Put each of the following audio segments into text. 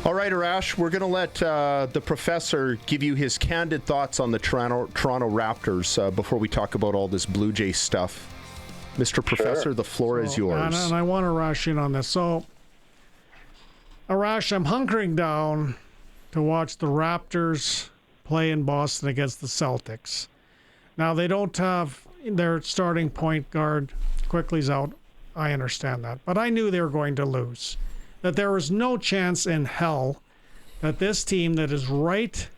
All right, Arash, we're going to let the professor give you his candid thoughts on the Toronto Raptors before we talk about all this Blue Jay stuff. Mr. Professor, the floor is yours. And I want to rush in on this. So, Arash, I'm hunkering down to watch the Raptors play in Boston against the Celtics. Now, they don't have their starting point guard. Quickly's out. I understand that. But I knew they were going to lose. That there was no chance in hell that this team that is right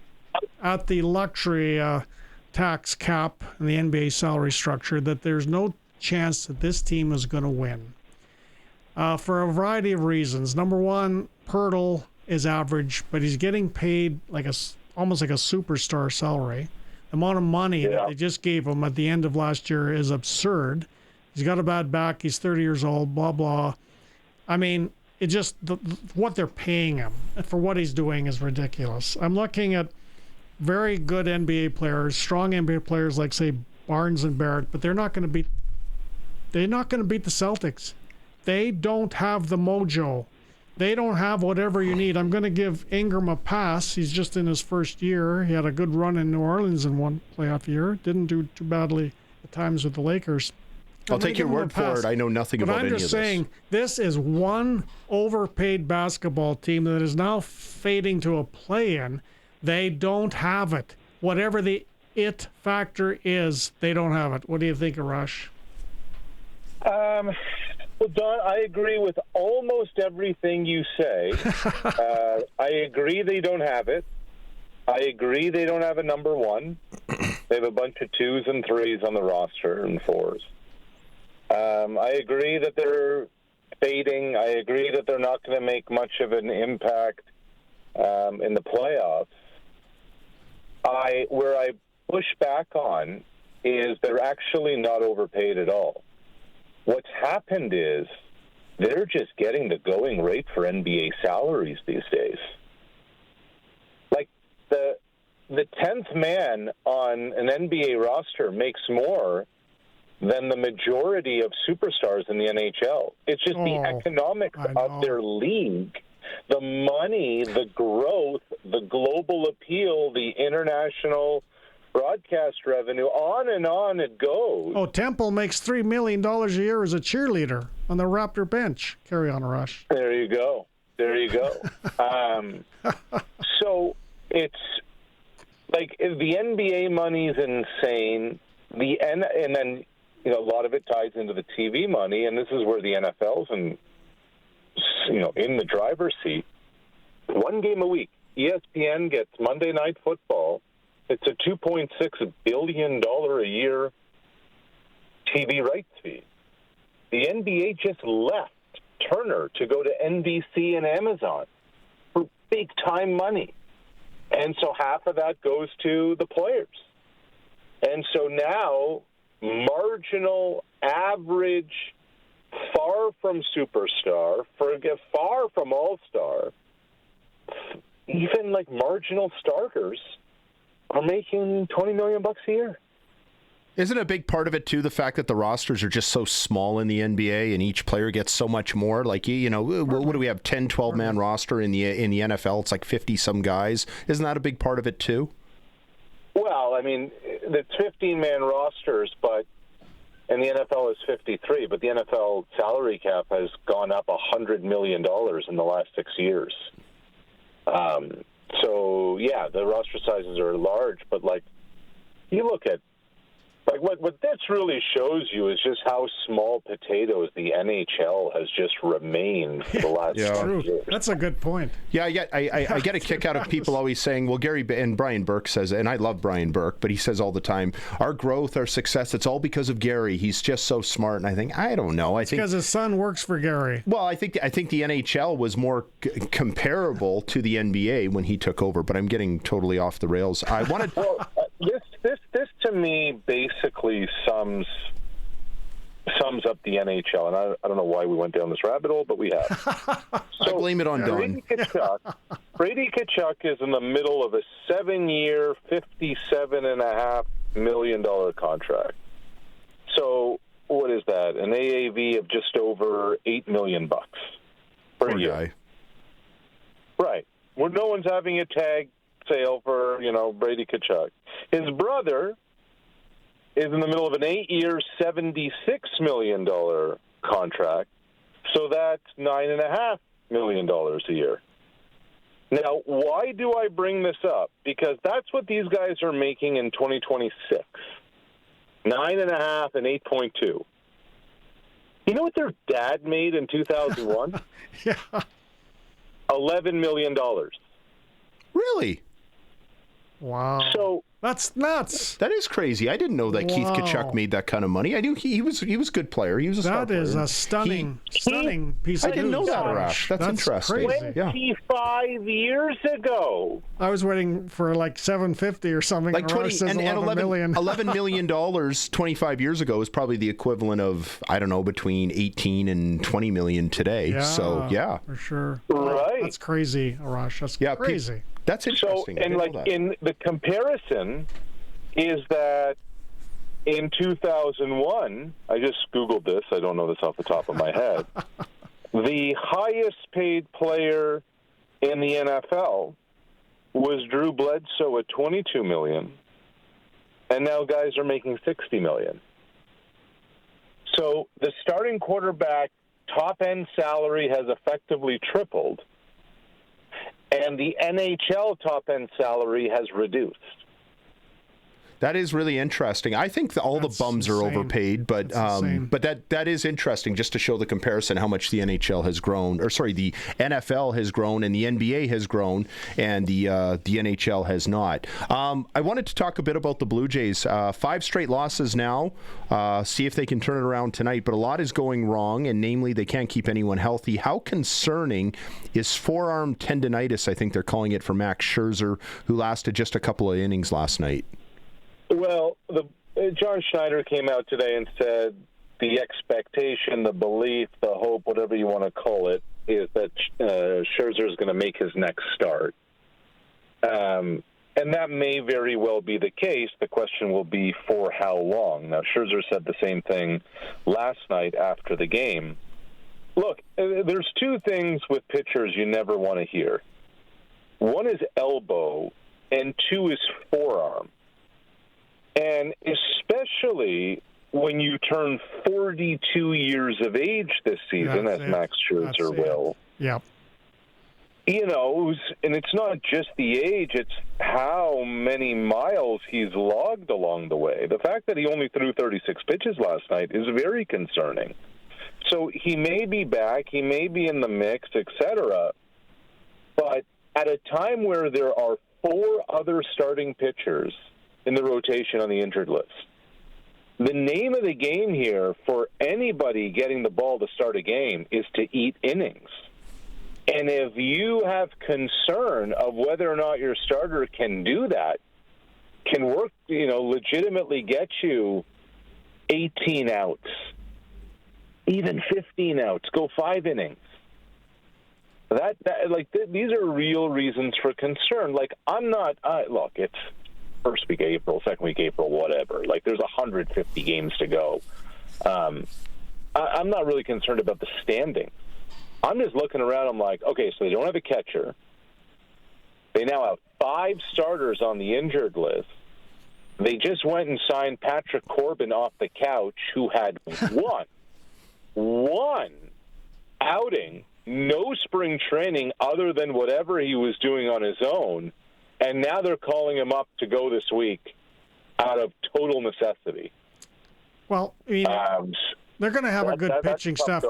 at the luxury tax cap in the NBA salary structure, that there's no chance that this team is going to win. For a variety of reasons. Number one, Pirtle is average, but he's getting paid almost like a superstar salary. The amount of money that they just gave him at the end of last year is absurd. He's got a bad back. He's 30 years old, blah, blah. I mean, it just, what they're paying him for what he's doing is ridiculous. I'm looking at very good NBA players, strong NBA players like, say, Barnes and Barrett, but they're not going to beat the Celtics. They don't have the mojo. They don't have whatever you need. I'm going to give Ingram a pass. He's just in his first year. He had a good run in New Orleans in one playoff year. Didn't do too badly at times with the Lakers. I'll take your word for it. I know nothing about any of this. But I'm just saying, this is one overpaid basketball team that is now fading to a play-in. They don't have it. Whatever the it factor is, they don't have it. What do you think, Arash? Well, Don, I agree with almost everything you say. I agree they don't have it. I agree they don't have a number one. They have a bunch of 2s and 3s on the roster and 4s. I agree that they're fading. I agree that they're not going to make much of an impact in the playoffs. Where I push back on is they're actually not overpaid at all. What's happened is they're just getting the going rate for NBA salaries these days. Like the 10th man on an NBA roster makes more than the majority of superstars in the NHL. It's just the economics of their league, the money, the growth, the global appeal, the international broadcast revenue, on it goes. Oh, Temple makes $3 million a year as a cheerleader on the Raptor bench. Carry on, Arash. There you go. So it's like the NBA money is insane. And then a lot of it ties into the TV money, and this is where the NFL's in the driver's seat. One game a week. ESPN gets Monday Night Football. It's a $2.6 billion a year TV rights fee. The NBA just left Turner to go to NBC and Amazon for big-time money. And so half of that goes to the players. And so now, marginal, average, far from superstar, far from all-star, even like marginal starters are making $20 million a year. Isn't a big part of it, too, the fact that the rosters are just so small in the NBA and each player gets so much more? Like, what do we have, 10, 12-man roster in the NFL? It's like 50-some guys. Isn't that a big part of it, too? Well, I mean, it's 15-man rosters, and the NFL is 53, but the NFL salary cap has gone up $100 million in the last 6 years. So, yeah, the roster sizes are large, but, you look at, what this really shows you is just how small potatoes the NHL has just remained for the last 5 years. That's a good point. Yeah, I get a kick out of people always saying, well, Gary, and Brian Burke says, and I love Brian Burke, but he says all the time, our growth, our success, it's all because of Gary. He's just so smart. And I think, I don't know. I think because his son works for Gary. Well, I think the NHL was more comparable to the NBA when he took over, but I'm getting totally off the rails. I wanted... This to me basically sums up the NHL, and I don't know why we went down this rabbit hole, but we have. So I blame it on Don. Brady Tkachuk is in the middle of a 7-year, $57.5 million contract. So what is that? An AAV of just over $8 million per year. Guy. Right. No one's having a tag sale for, Brady Tkachuk. His brother is in the middle of an 8-year, $76 million contract, so that's $9.5 million a year. Now, why do I bring this up? Because that's what these guys are making in 2026. 9.5 and 8.2. You know what their dad made in 2001? Yeah. $11 million. Really? Wow. So that's nuts. That is crazy. I didn't know that Keith Tkachuk made that kind of money. I knew he was a good player. He was a star player. That is a stunning piece of news. I didn't know that, Arash. That's interesting. Crazy. 25 years ago. I was waiting for like 750 or something. Like 20 and $11 million 25 years ago is probably the equivalent of, I don't know, between 18 and 20 million today. Yeah, So, yeah. For sure. Right. That's crazy, Arash. That's crazy. That's interesting. So, and in the comparison is that in 2001, I just Googled this. I don't know this off the top of my head. The highest paid player in the NFL was Drew Bledsoe at $22 million, and now guys are making $60 million. So the starting quarterback top-end salary has effectively tripled, and the NHL top-end salary has reduced. That is really interesting. I think all the bums are overpaid, but that is interesting just to show the comparison how much the NHL has grown, or sorry, the NFL has grown and the NBA has grown, and the NHL has not. I wanted to talk a bit about the Blue Jays. 5 straight losses now. See if they can turn it around tonight. But a lot is going wrong, and namely, they can't keep anyone healthy. How concerning is forearm tendonitis? I think they're calling it for Max Scherzer, who lasted just a couple of innings last night. Well, John Schneider came out today and said the expectation, the belief, the hope, whatever you want to call it, is that Scherzer is going to make his next start. And that may very well be the case. The question will be for how long. Now, Scherzer said the same thing last night after the game. Look, there's 2 things with pitchers you never want to hear. One is elbow, and 2 is forearm. And especially when you turn 42 years of age this season, as Max Scherzer will. Yep. And it's not just the age, it's how many miles he's logged along the way. The fact that he only threw 36 pitches last night is very concerning. So he may be back, he may be in the mix, etc. But at a time where there are 4 other starting pitchers in the rotation on the injured list, the name of the game here for anybody getting the ball to start a game is to eat innings. And if you have concern of whether or not your starter can do that, can work, legitimately get you 18 outs, even 15 outs, go 5 innings. These are real reasons for concern. Look, it's first week April, second week April, whatever. There's 150 games to go. I'm not really concerned about the standing. I'm just looking around. I'm like, okay, so they don't have a catcher. They now have 5 starters on the injured list. They just went and signed Patrick Corbin off the couch, who had one outing, no spring training other than whatever he was doing on his own. And now they're calling him up to go this week out of total necessity. Well, they're going to have a good pitching staff.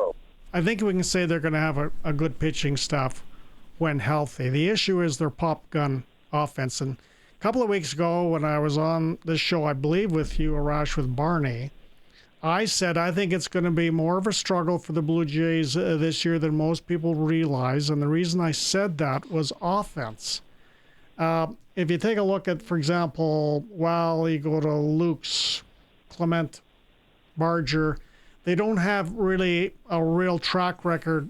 I think we can say they're going to have a good pitching staff when healthy. The issue is their pop gun offense. And a couple of weeks ago when I was on this show, I believe with you, Arash, with Barney, I said I think it's going to be more of a struggle for the Blue Jays this year than most people realize. And the reason I said that was offense. If you take a look at, for example, you go to Luke's, Clement, Barger, they don't have really a real track record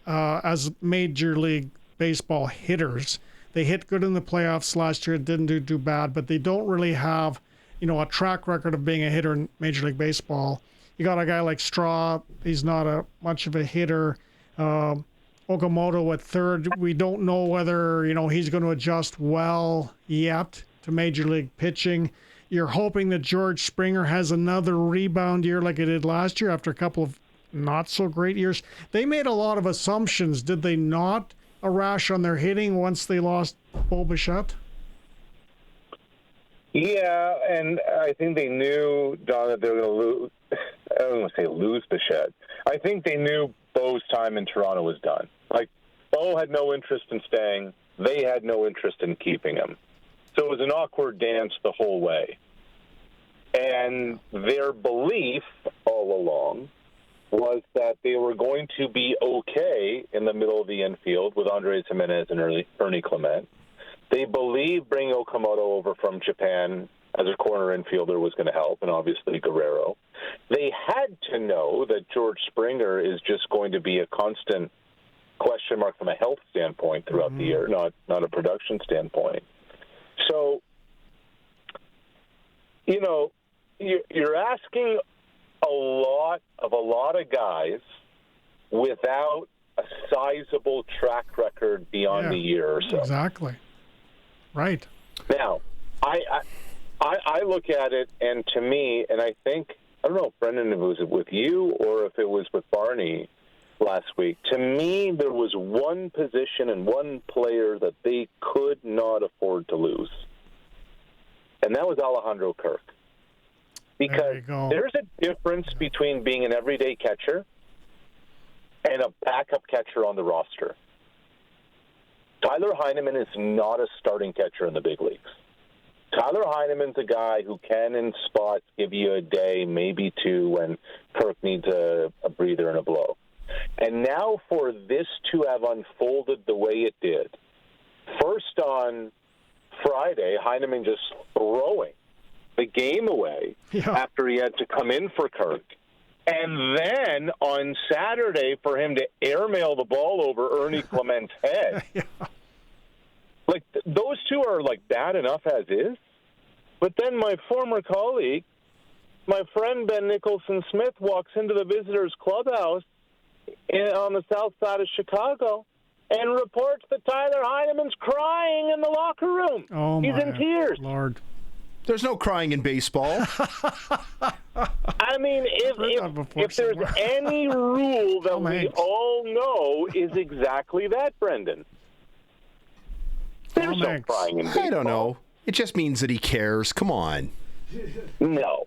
as Major League Baseball hitters. They hit good in the playoffs last year, didn't do too bad, but they don't really have, a track record of being a hitter in Major League Baseball. You got a guy like Straw, he's not much of a hitter. Okamoto at third. We don't know whether, he's going to adjust well yet to Major League pitching. You're hoping that George Springer has another rebound year like he did last year after a couple of not so great years. They made a lot of assumptions, did they not, Arash, on their hitting once they lost Bo Bichette? Yeah, and I think they knew, Don, that they were going to lose. I don't want to say lose Bichette. I think they knew Bo's time in Toronto was done. Like, Bo had no interest in staying. They had no interest in keeping him. So it was an awkward dance the whole way. And their belief all along was that they were going to be okay in the middle of the infield with Andres Jimenez and Ernie Clement. They believed bringing Okamoto over from Japan as a corner infielder was going to help, and obviously Guerrero. They had to know that George Springer is just going to be a constant question mark from a health standpoint throughout the year, not a production standpoint. So, you're asking a lot of guys without a sizable track record beyond a year or so. Exactly. Right. Now, I look at it, and to me, and I think, I don't know if Brendan, if it was with you or if it was with Barney last week, to me, there was one position and one player that they could not afford to lose. And that was Alejandro Kirk. Because there's a difference between being an everyday catcher and a backup catcher on the roster. Tyler Heineman is not a starting catcher in the big leagues. Tyler Heineman's a guy who can, in spots, give you a day, maybe two, when Kirk needs a breather and a blow. And now for this to have unfolded the way it did, first on Friday, Heineman just throwing the game away after he had to come in for Kirk. And then on Saturday for him to airmail the ball over Ernie Clement's head. Like, those two are, bad enough as is. But then my former colleague, my friend Ben Nicholson-Smith, walks into the visitors' clubhouse on the south side of Chicago and reports that Tyler Heineman's crying in the locker room. Oh, he's in tears. Lord. There's no crying in baseball. I mean, if there's any rule that we all know is exactly that, Brendan. There's no crying in baseball. I don't know. It just means that he cares. Come on. No.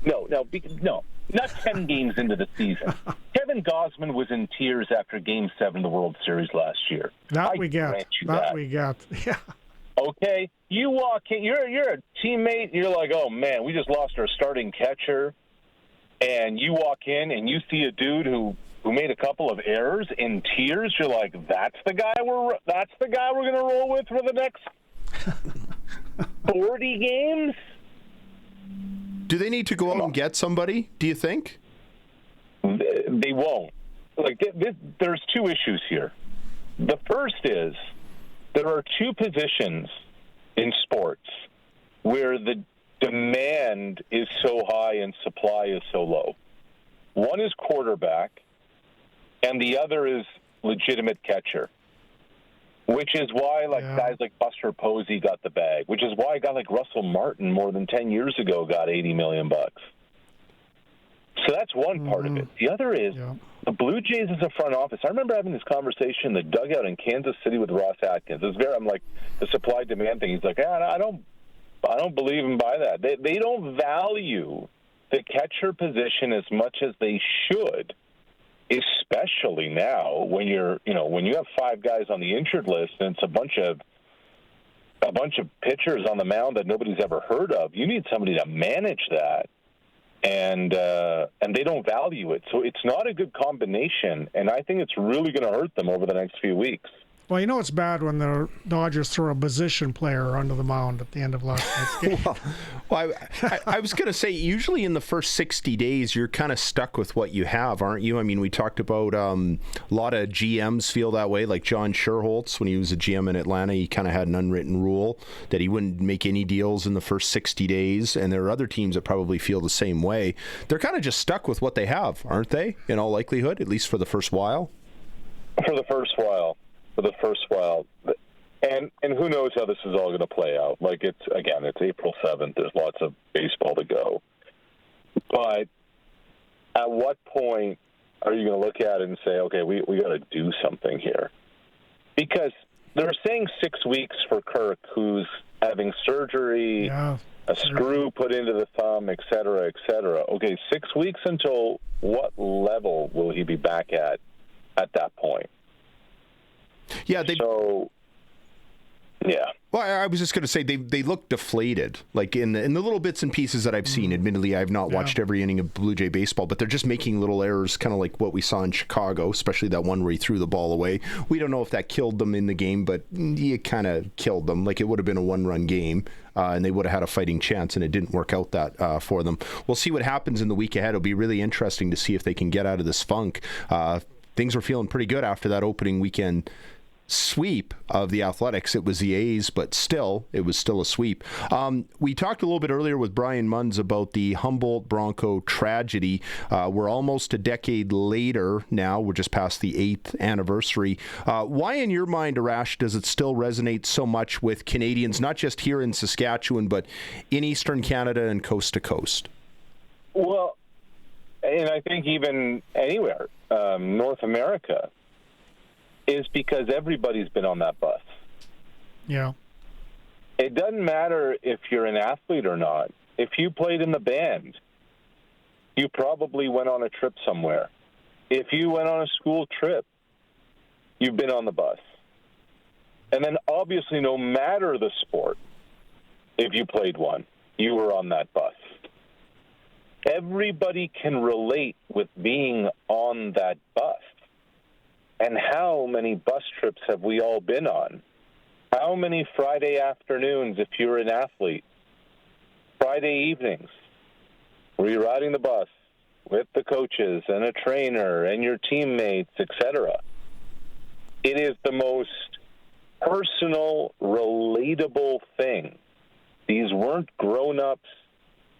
Not 10 games into the season. Kevin Gausman was in tears after Game 7 of the World Series last year. That we get. Yeah. Okay, you walk in, you're a teammate, you're like, oh, man, we just lost our starting catcher, and you walk in and you see a dude who made a couple of errors in tears. You're like, that's the guy we're going to roll with for the next 40 games? Do they need to go out and get somebody, do you think? They won't. There's two issues here. The first is, there are two positions in sports where the demand is so high and supply is so low. One is quarterback, and the other is legitimate catcher, which is why guys like Buster Posey got the bag, which is why a guy like Russell Martin more than 10 years ago got $80 million. So that's one part of it. The other is the Blue Jays as a front office. I remember having this conversation in the dugout in Kansas City with Ross Atkins. I'm like, the supply-demand thing. He's like, I don't believe and buy that. They don't value the catcher position as much as they should, especially now when when you have 5 guys on the injured list and it's a bunch of pitchers on the mound that nobody's ever heard of. You need somebody to manage that. And they don't value it. So it's not a good combination, and I think it's really going to hurt them over the next few weeks. Well, it's bad when the Dodgers throw a position player onto the mound at the end of last night's game. I was going to say, usually in the first 60 days, you're kind of stuck with what you have, aren't you? I mean, we talked about a lot of GMs feel that way, like John Sherholtz, when he was a GM in Atlanta, he kind of had an unwritten rule that he wouldn't make any deals in the first 60 days, and there are other teams that probably feel the same way. They're kind of just stuck with what they have, aren't they, in all likelihood, at least for the first while? For the first while. And who knows how this is all going to play out. Like, it's April 7th. There's lots of baseball to go. But at what point are you going to look at it and say, okay, we got to do something here? Because they're saying 6 weeks for Kirk, who's having surgery, a screw put into the thumb, et cetera, et cetera. Okay, 6 weeks until what level will he be back at that point? Yeah, yeah. Well, I was just going to say they look deflated, like in the little bits and pieces that I've seen. Admittedly, I've not watched every inning of Blue Jay baseball, but they're just making little errors, kind of like what we saw in Chicago, especially that one where he threw the ball away. We don't know if that killed them in the game, but it kind of killed them. Like, it would have been a one-run game, and they would have had a fighting chance, and it didn't work out that for them. We'll see what happens in the week ahead. It'll be really interesting to see if they can get out of this funk. Things were feeling pretty good after that opening weekend sweep of the Athletics. It was the A's, but still, it was still a sweep. We talked a little bit earlier with Brian Munns about the Humboldt Bronco tragedy. We're almost a decade later now. We're just past the 8th anniversary. Why, in your mind, Arash, does it still resonate so much with Canadians, not just here in Saskatchewan, but in Eastern Canada and coast to coast? Well, and I think even anywhere, North America, is because everybody's been on that bus. Yeah. It doesn't matter if you're an athlete or not. If you played in the band, you probably went on a trip somewhere. If you went on a school trip, you've been on the bus. And then obviously, no matter the sport, if you played one, you were on that bus. Everybody can relate with being on that bus. And how many bus trips have we all been on? How many Friday afternoons, if you're an athlete, Friday evenings, were you riding the bus with the coaches and a trainer and your teammates, etc.? It is the most personal, relatable thing. These weren't grown-ups.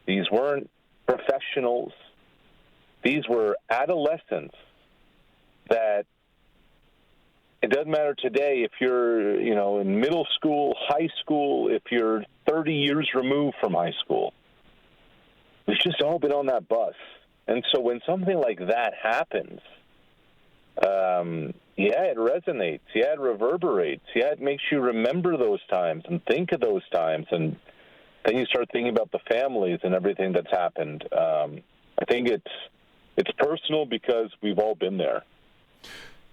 These weren't professionals. These were adolescents that it doesn't matter today if you're, in middle school, high school, if you're 30 years removed from high school. We've just all been on that bus. And so when something like that happens, it resonates. Yeah, it reverberates. Yeah, it makes you remember those times and think of those times. And then you start thinking about the families and everything that's happened. I think it's personal because we've all been there.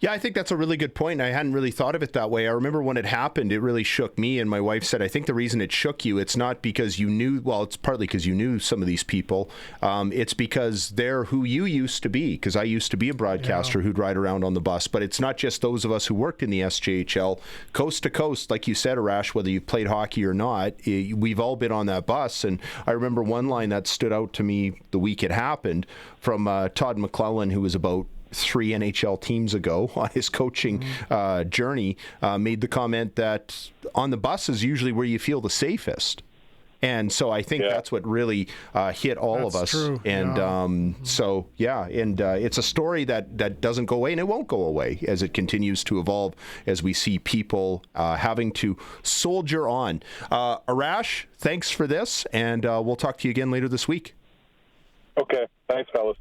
Yeah, I think that's a really good point. I hadn't really thought of it that way. I remember when it happened, it really shook me. And my wife said, I think the reason it shook you, it's not because you knew, well, it's partly because you knew some of these people. It's because they're who you used to be, because I used to be a broadcaster who'd ride around on the bus. But it's not just those of us who worked in the SJHL. Coast to coast, like you said, Arash, whether you played hockey or not, we've all been on that bus. And I remember one line that stood out to me the week it happened from Todd McClellan, who was about 3 NHL teams ago on his coaching journey, made the comment that on the bus is usually where you feel the safest. And so I think that's what really hit all of us. True. And it's a story that doesn't go away, and it won't go away as it continues to evolve, as we see people having to soldier on. Arash, thanks for this, and we'll talk to you again later this week. Okay. Thanks, fellas.